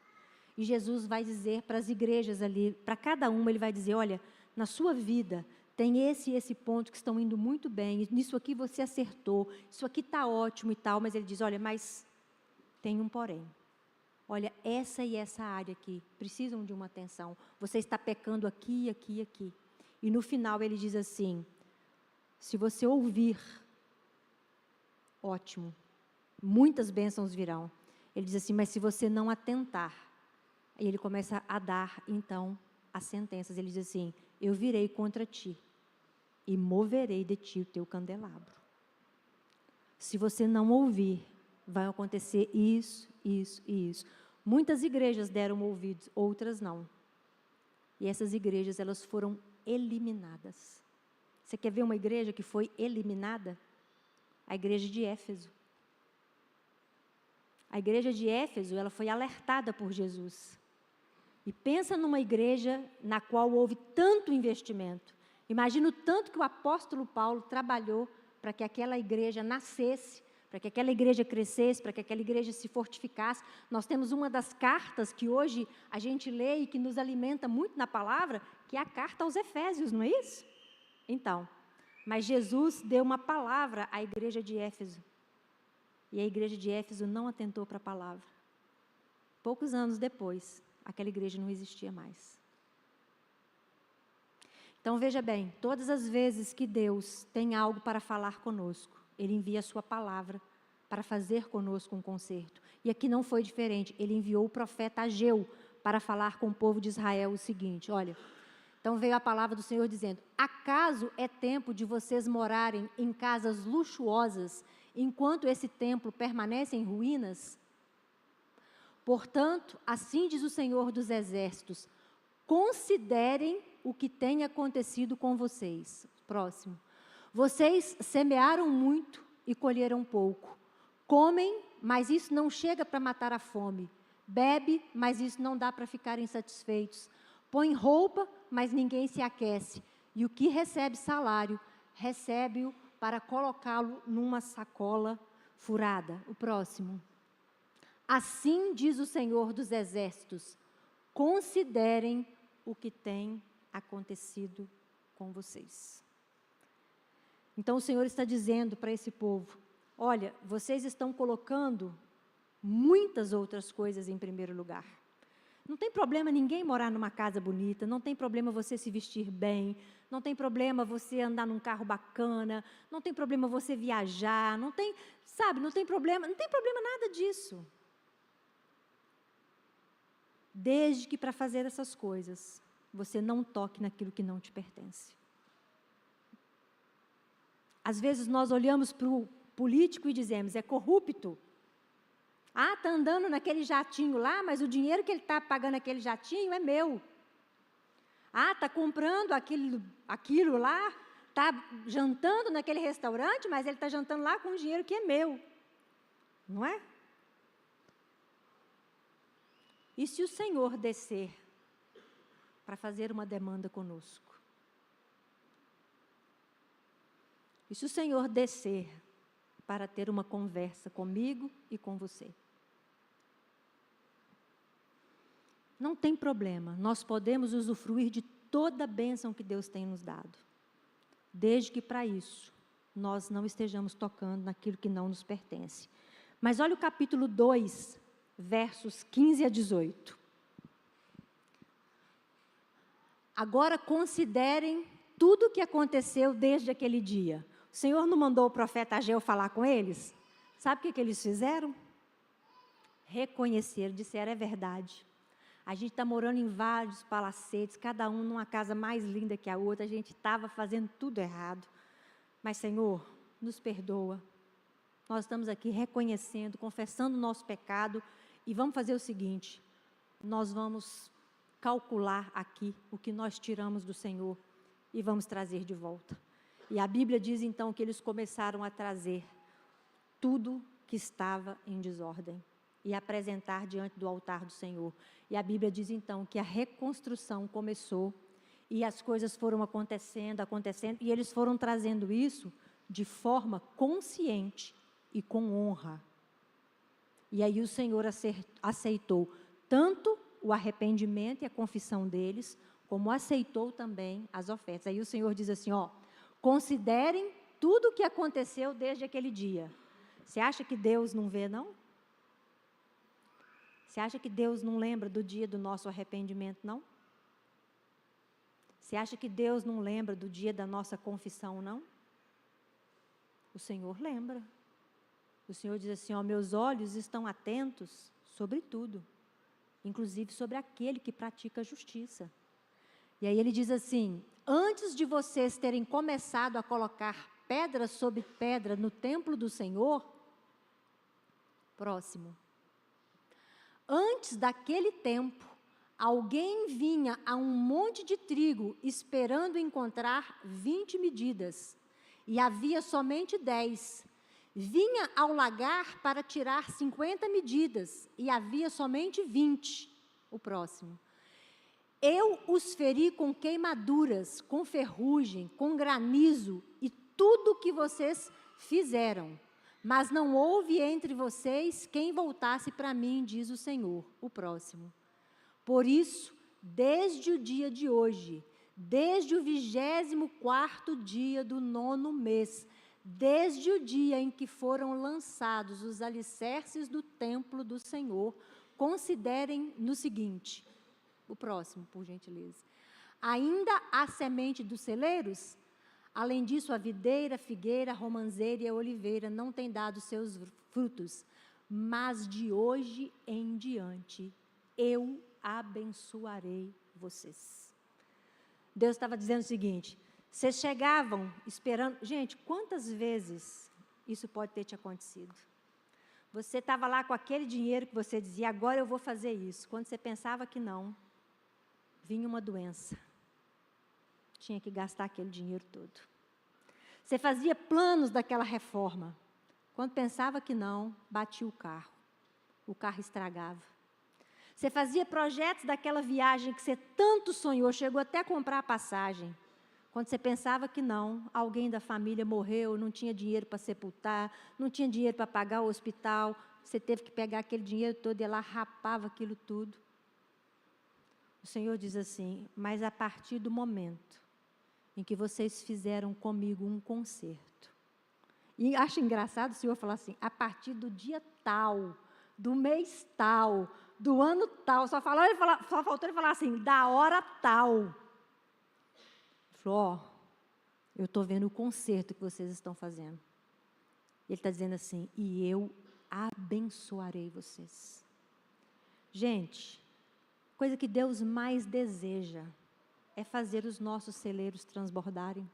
E Jesus vai dizer para as igrejas ali, para cada uma, ele vai dizer, olha, na sua vida tem esse e esse ponto que estão indo muito bem, nisso aqui você acertou, isso aqui está ótimo e tal, mas ele diz, olha, mas tem um porém. Olha, essa e essa área aqui precisam de uma atenção. Você está pecando aqui, aqui e aqui. E no final ele diz assim, se você ouvir, ótimo. muitas bênçãos virão. Ele diz assim, mas se você não atentar, aí ele começa a dar, então, as sentenças. Ele diz assim, eu virei contra ti e moverei de ti o teu candelabro. Se você não ouvir, vai acontecer isso, isso e isso. Muitas igrejas deram ouvidos, outras não. E essas igrejas, elas foram eliminadas. Você quer ver uma igreja que foi eliminada? A igreja de Éfeso. A igreja de Éfeso, ela foi alertada por Jesus. E pensa numa igreja na qual houve tanto investimento. Imagina o tanto que o apóstolo Paulo trabalhou para que aquela igreja nascesse, para que aquela igreja crescesse, para que aquela igreja se fortificasse. Nós temos uma das cartas que hoje a gente lê e que nos alimenta muito na palavra, que é a carta aos Efésios, não é isso? Então, mas Jesus deu uma palavra à igreja de Éfeso. E a igreja de Éfeso não atentou para a palavra. Poucos anos depois, aquela igreja não existia mais. Então, veja bem, todas as vezes que Deus tem algo para falar conosco, Ele envia a sua palavra para fazer conosco um concerto. E aqui não foi diferente. Ele enviou o profeta Ageu para falar com o povo de Israel o seguinte, olha, então veio a palavra do Senhor dizendo, acaso é tempo de vocês morarem em casas luxuosas, enquanto esse templo permanece em ruínas? Portanto, assim diz o Senhor dos Exércitos, considerem o que tem acontecido com vocês. Próximo. Vocês semearam muito e colheram pouco. Comem, mas isso não chega para matar a fome. Bebe, mas isso não dá para ficarem satisfeitos. Põe roupa, mas ninguém se aquece. E o que recebe salário, recebe-o para colocá-lo numa sacola furada. O próximo. Assim diz o Senhor dos Exércitos, considerem o que tem acontecido com vocês. Então o Senhor está dizendo para esse povo, olha, vocês estão colocando muitas outras coisas em primeiro lugar. Não tem problema ninguém morar numa casa bonita, não tem problema você se vestir bem, não tem problema você andar num carro bacana, não tem problema você viajar, não tem problema nada disso. Desde que para fazer essas coisas, você não toque naquilo que não te pertence. Às vezes nós olhamos para o político e dizemos, é corrupto. Ah, está andando naquele jatinho lá, mas o dinheiro que ele está pagando aquele jatinho é meu. Ah, está comprando aquilo lá, está jantando naquele restaurante, mas ele está jantando lá com o dinheiro que é meu. Não é? E se o Senhor descer para fazer uma demanda conosco? E se o Senhor descer para ter uma conversa comigo e com você? Não tem problema, nós podemos usufruir de toda a bênção que Deus tem nos dado, desde que para isso nós não estejamos tocando naquilo que não nos pertence. Mas olha o capítulo 2, versos 15 a 18. Agora considerem tudo o que aconteceu desde aquele dia. O Senhor não mandou o profeta Ageu falar com eles? Sabe o que eles fizeram? Reconheceram, disseram, é verdade. A gente está morando em vários palacetes, cada um numa casa mais linda que a outra, a gente estava fazendo tudo errado. Mas, Senhor, nos perdoa. Nós estamos aqui reconhecendo, confessando o nosso pecado, e vamos fazer o seguinte, nós vamos calcular aqui o que nós tiramos do Senhor e vamos trazer de volta. E a Bíblia diz então que eles começaram a trazer tudo que estava em desordem e apresentar diante do altar do Senhor. E a Bíblia diz então que a reconstrução começou e as coisas foram acontecendo, e eles foram trazendo isso de forma consciente e com honra. E aí o Senhor aceitou tanto o arrependimento e a confissão deles, como aceitou também as ofertas. Aí o Senhor diz assim, ó, considerem tudo o que aconteceu desde aquele dia. Você acha que Deus não vê, não? Você acha que Deus não lembra do dia do nosso arrependimento, não? Você acha que Deus não lembra do dia da nossa confissão, não? O Senhor lembra. O Senhor diz assim, ó, meus olhos estão atentos sobre tudo, inclusive sobre aquele que pratica a justiça. E aí ele diz assim, antes de vocês terem começado a colocar pedra sobre pedra no templo do Senhor, próximo, antes daquele tempo, alguém vinha a um monte de trigo esperando encontrar 20 medidas, e havia somente 10. Vinha ao lagar para tirar 50 medidas, e havia somente 20. O próximo. Eu os feri com queimaduras, com ferrugem, com granizo, e tudo o que vocês fizeram. Mas não houve entre vocês quem voltasse para mim, diz o Senhor. O próximo. Por isso, desde o dia de hoje, desde o 24º dia do 9º mês, desde o dia em que foram lançados os alicerces do templo do Senhor, considerem no seguinte, o próximo, por gentileza. Ainda há semente dos celeiros? Além disso, a videira, a figueira, a romanceira e a oliveira não têm dado seus frutos, mas de hoje em diante, eu abençoarei vocês. Deus estava dizendo o seguinte, vocês chegavam esperando... Gente, quantas vezes isso pode ter te acontecido? Você estava lá com aquele dinheiro que você dizia, agora eu vou fazer isso. Quando você pensava que não, vinha uma doença. Tinha que gastar aquele dinheiro todo. Você fazia planos daquela reforma. Quando pensava que não, batia o carro estragava. Você fazia projetos daquela viagem que você tanto sonhou, chegou até a comprar a passagem. Quando você pensava que não, alguém da família morreu, não tinha dinheiro para sepultar, não tinha dinheiro para pagar o hospital, você teve que pegar aquele dinheiro todo e ela rapava aquilo tudo. O Senhor diz assim, mas a partir do momento em que vocês fizeram comigo um concerto, e acho engraçado o Senhor falar assim, a partir do dia tal, do mês tal, do ano tal, só faltou ele falar assim, da hora tal. Ele falou, ó, eu estou vendo o concerto que vocês estão fazendo. Ele está dizendo assim, e eu abençoarei vocês. Gente, coisa que Deus mais deseja é fazer os nossos celeiros transbordarem.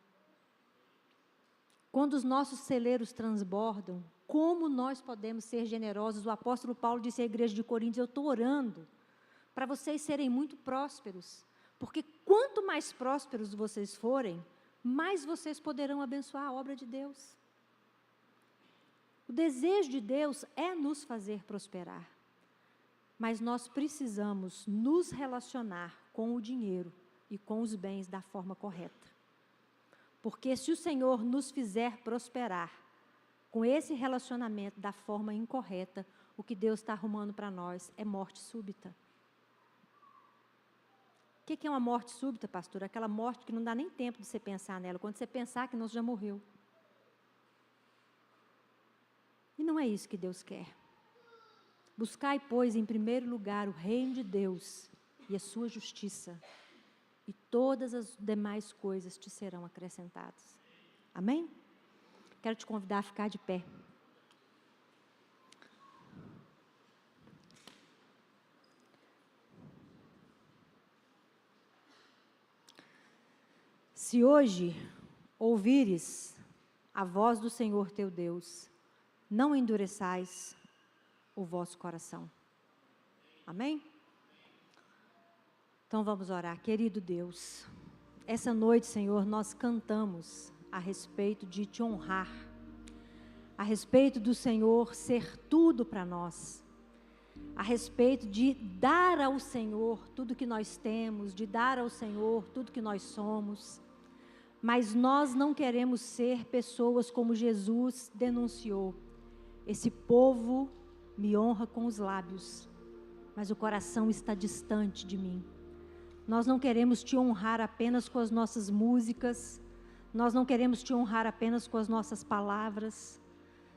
Quando os nossos celeiros transbordam, como nós podemos ser generosos? O apóstolo Paulo disse à igreja de Coríntios, eu estou orando para vocês serem muito prósperos, porque quanto mais prósperos vocês forem, mais vocês poderão abençoar a obra de Deus. O desejo de Deus é nos fazer prosperar, mas nós precisamos nos relacionar com o dinheiro e com os bens da forma correta. Porque se o Senhor nos fizer prosperar com esse relacionamento da forma incorreta, o que Deus está arrumando para nós é morte súbita. O que é uma morte súbita, pastor? Aquela morte que não dá nem tempo de você pensar nela. Quando você pensar que nós já morreu. E não é isso que Deus quer. Buscai, pois, em primeiro lugar o reino de Deus e a sua justiça, e todas as demais coisas te serão acrescentadas. Amém? Quero te convidar a ficar de pé. Se hoje ouvires a voz do Senhor teu Deus, não endureçais o vosso coração. Amém? Então vamos orar. Querido Deus, essa noite, Senhor, nós cantamos a respeito de te honrar, a respeito do Senhor ser tudo para nós, a respeito de dar ao Senhor tudo que nós temos, de dar ao Senhor tudo que nós somos, mas nós não queremos ser pessoas como Jesus denunciou. Esse povo me honra com os lábios, mas o coração está distante de mim. Nós não queremos te honrar apenas com as nossas músicas, nós não queremos te honrar apenas com as nossas palavras,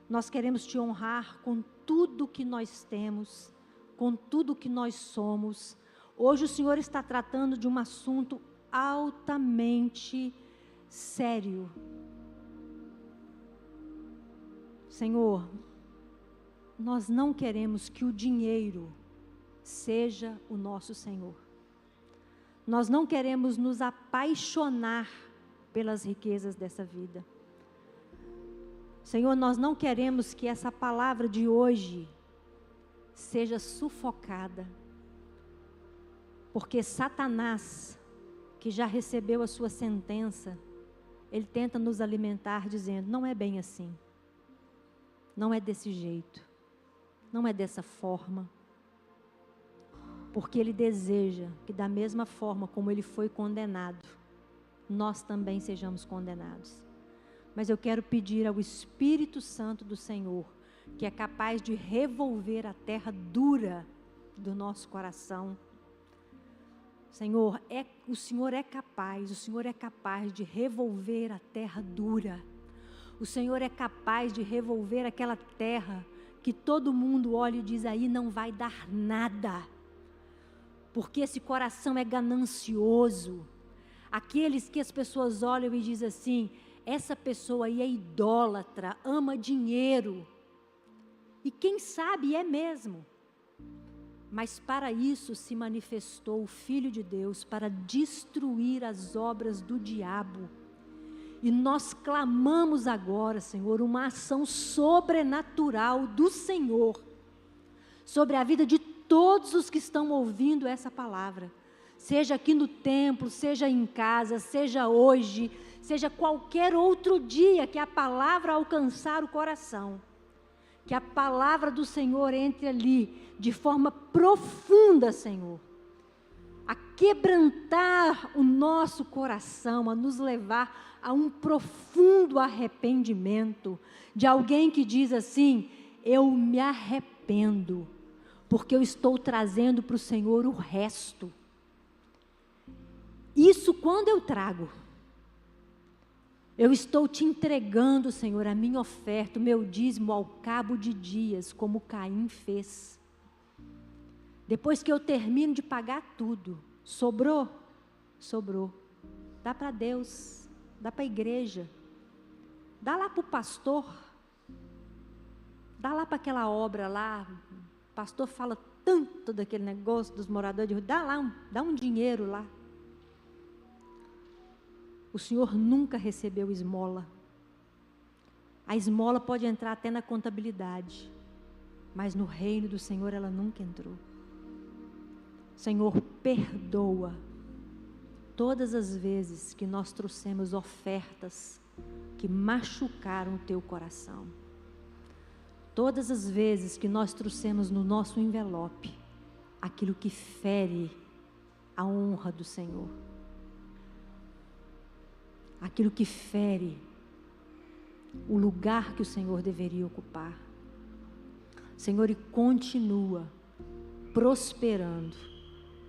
nós queremos te honrar com tudo que nós temos, com tudo que nós somos. Hoje o Senhor está tratando de um assunto altamente sério. Senhor, nós não queremos que o dinheiro seja o nosso Senhor. Nós não queremos nos apaixonar pelas riquezas dessa vida. Senhor, nós não queremos que essa palavra de hoje seja sufocada, porque Satanás, que já recebeu a sua sentença, ele tenta nos alimentar dizendo, não é bem assim, não é desse jeito, não é dessa forma, porque ele deseja que da mesma forma como ele foi condenado, nós também sejamos condenados. Mas eu quero pedir ao Espírito Santo do Senhor, que é capaz de revolver a terra dura do nosso coração. Senhor, o Senhor é capaz de revolver a terra dura. O Senhor é capaz de revolver aquela terra que todo mundo olha e diz aí não vai dar nada. Porque esse coração é ganancioso. Aqueles que as pessoas olham e dizem assim, essa pessoa aí é idólatra, ama dinheiro. E quem sabe é mesmo. Mas para isso se manifestou o Filho de Deus, para destruir as obras do diabo. E nós clamamos agora, Senhor, uma ação sobrenatural do Senhor, sobre a vida de todos os que estão ouvindo essa palavra. Seja aqui no templo, seja em casa, seja hoje, seja qualquer outro dia que a palavra alcançar o coração. Que a palavra do Senhor entre ali de forma profunda, Senhor, a quebrantar o nosso coração, a nos levar a um profundo arrependimento, de alguém que diz assim, eu me arrependo, porque eu estou trazendo para o Senhor o resto. Isso quando eu trago. Eu estou te entregando, Senhor, a minha oferta, o meu dízimo ao cabo de dias, como Caim fez. Depois que eu termino de pagar tudo, sobrou? Sobrou. Dá para Deus, dá para a igreja, dá lá para o pastor, dá lá para aquela obra lá, o pastor fala tanto daquele negócio dos moradores de rua, dá um dinheiro lá. O Senhor nunca recebeu esmola. A esmola pode entrar até na contabilidade, mas no reino do Senhor ela nunca entrou. Senhor, perdoa todas as vezes que nós trouxemos ofertas que machucaram o teu coração. Todas as vezes que nós trouxemos no nosso envelope aquilo que fere a honra do Senhor. Aquilo que fere o lugar que o Senhor deveria ocupar. Senhor, e continua prosperando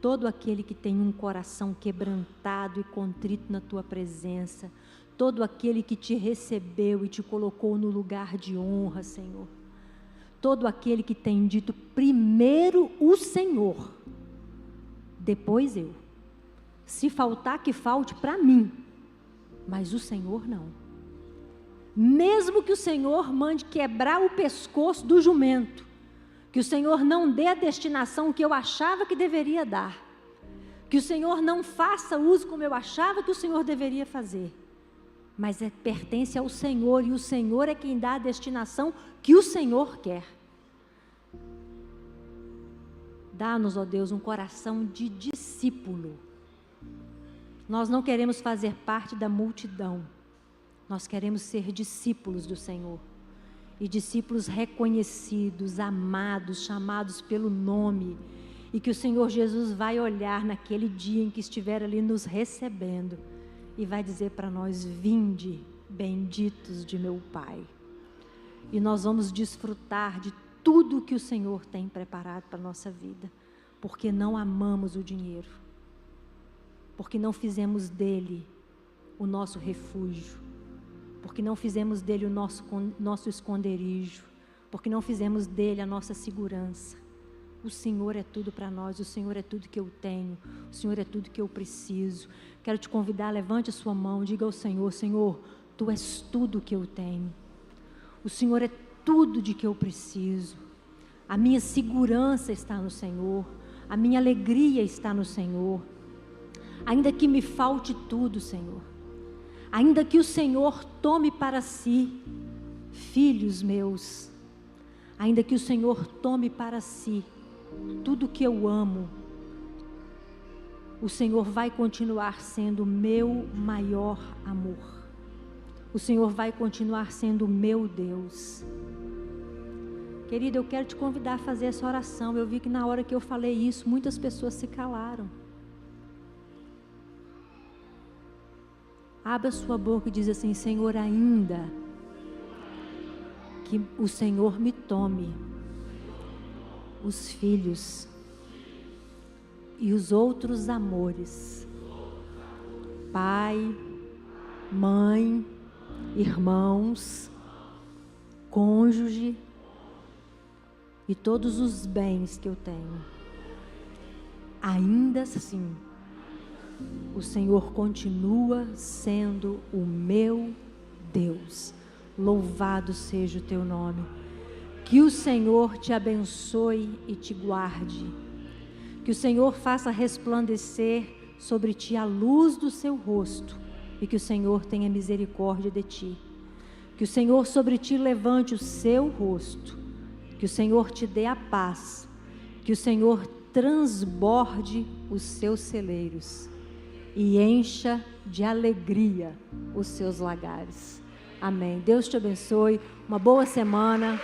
todo aquele que tem um coração quebrantado e contrito na tua presença, todo aquele que te recebeu e te colocou no lugar de honra, Senhor. Todo aquele que tem dito primeiro o Senhor, depois eu. Se faltar, que falte para mim. Mas o Senhor não. Mesmo que o Senhor mande quebrar o pescoço do jumento, que o Senhor não dê a destinação que eu achava que deveria dar, que o Senhor não faça uso como eu achava que o Senhor deveria fazer, mas pertence ao Senhor, e o Senhor é quem dá a destinação que o Senhor quer. Dá-nos, ó Deus, um coração de discípulo. Nós não queremos fazer parte da multidão, nós queremos ser discípulos do Senhor, e discípulos reconhecidos, amados, chamados pelo nome, e que o Senhor Jesus vai olhar naquele dia em que estiver ali nos recebendo, e vai dizer para nós, vinde, benditos de meu Pai, e nós vamos desfrutar de tudo que o Senhor tem preparado para a nossa vida, porque não amamos o dinheiro, porque não fizemos dele o nosso refúgio, porque não fizemos dele o nosso esconderijo, porque não fizemos dele a nossa segurança. O Senhor é tudo para nós, o Senhor é tudo que eu tenho, o Senhor é tudo que eu preciso. Quero te convidar, levante a sua mão, diga ao Senhor, Senhor, Tu és tudo que eu tenho, o Senhor é tudo de que eu preciso. A minha segurança está no Senhor. A minha alegria está no Senhor. Ainda que me falte tudo, Senhor. Ainda que o Senhor tome para si filhos meus. Ainda que o Senhor tome para si tudo que eu amo. O Senhor vai continuar sendo o meu maior amor. O Senhor vai continuar sendo o meu Deus. Querida, eu quero te convidar a fazer essa oração. Eu vi que na hora que eu falei isso, muitas pessoas se calaram. Abra sua boca e diz assim: Senhor, ainda que o Senhor me tome os filhos e os outros amores, pai, mãe, irmãos, cônjuge e todos os bens que eu tenho, ainda assim, o Senhor continua sendo o meu Deus. Louvado seja o teu nome. Que o Senhor te abençoe e te guarde. Que o Senhor faça resplandecer sobre ti a luz do seu rosto e que o Senhor tenha misericórdia de ti. Que o Senhor sobre ti levante o seu rosto. Que o Senhor te dê a paz. Que o Senhor transborde os seus celeiros e encha de alegria os seus lagares. Amém. Deus te abençoe. Uma boa semana.